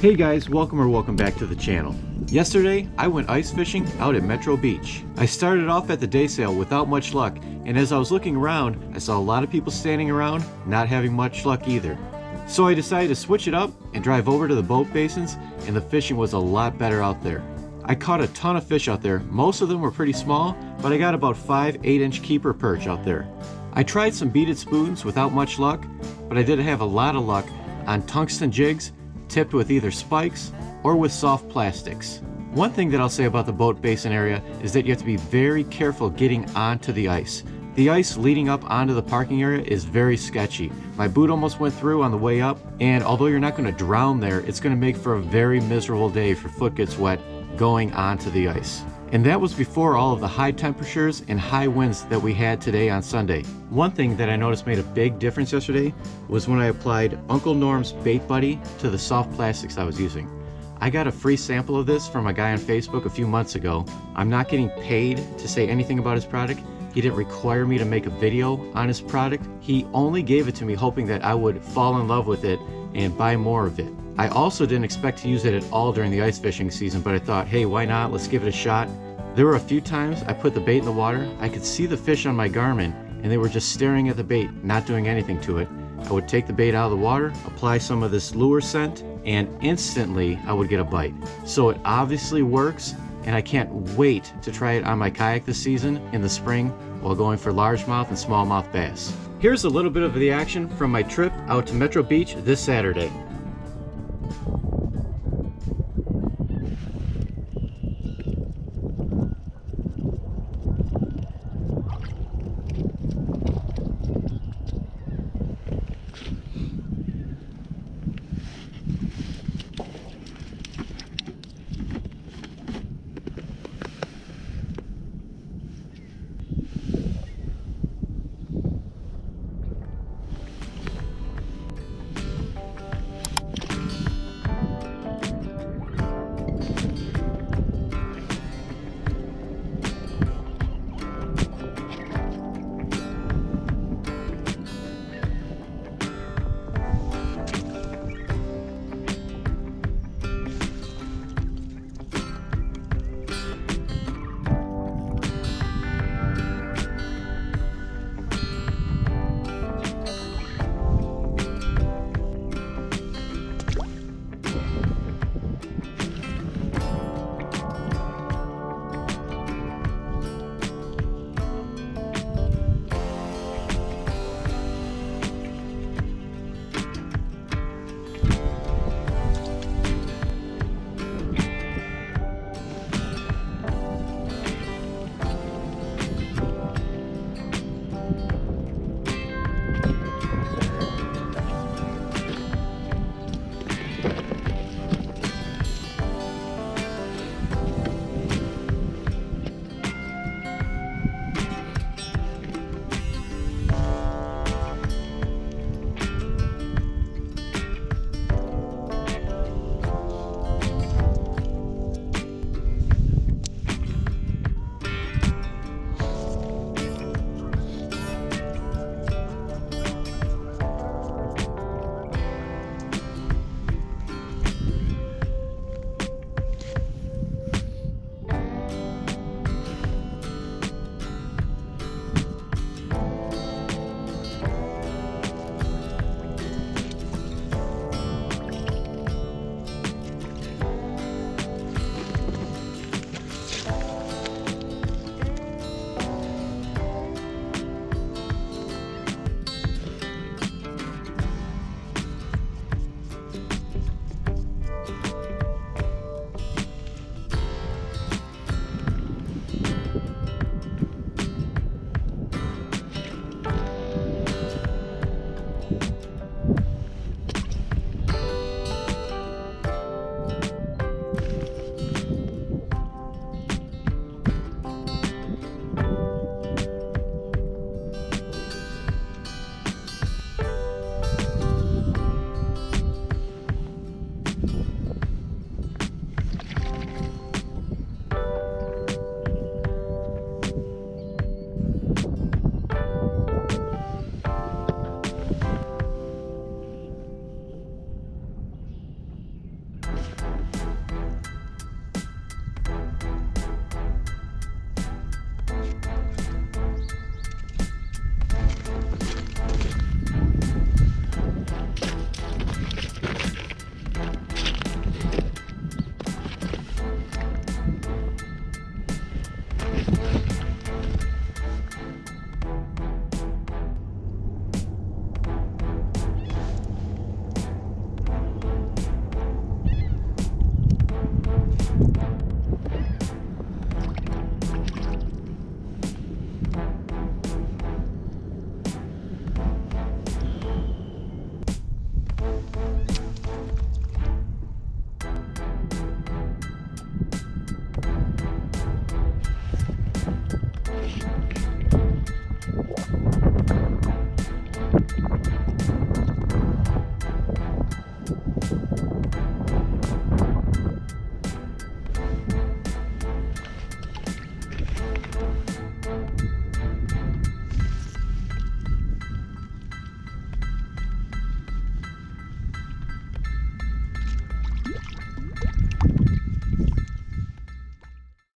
Hey guys, welcome back to the channel. Yesterday, I went ice fishing out at Metro Beach. I started off at the day sale without much luck, and as I was looking around, I saw a lot of people standing around, not having much luck either. So I decided to switch it up and drive over to the boat basins, and the fishing was a lot better out there. I caught a ton of fish out there. Most of them were pretty small, but I got about 5 8-inch keeper perch out there. I tried some beaded spoons without much luck, but I did have a lot of luck on tungsten jigs tipped with either spikes or with soft plastics. One thing that I'll say about the boat basin area is that you have to be very careful getting onto the ice. The ice leading up onto the parking area is very sketchy. My boot almost went through on the way up, and although you're not going to drown there, it's going to make for a very miserable day if your foot gets wet going onto the ice. And that was before all of the high temperatures and high winds that we had today on Sunday. One thing that I noticed made a big difference yesterday was when I applied Uncle Norm's Bait Buddy to the soft plastics I was using. I got a free sample of this from a guy on Facebook a few months ago. I'm not getting paid to say anything about his product. He didn't require me to make a video on his product. He only gave it to me hoping that I would fall in love with it and buy more of it. I also didn't expect to use it at all during the ice fishing season, but I thought, hey, why not? Let's give it a shot. There were a few times I put the bait in the water. I could see the fish on my Garmin, and they were just staring at the bait, not doing anything to it. I would take the bait out of the water, apply some of this lure scent, and instantly I would get a bite. So it obviously works, and I can't wait to try it on my kayak this season in the spring while going for largemouth and smallmouth bass. Here's a little bit of the action from my trip out to Metro Beach this Saturday.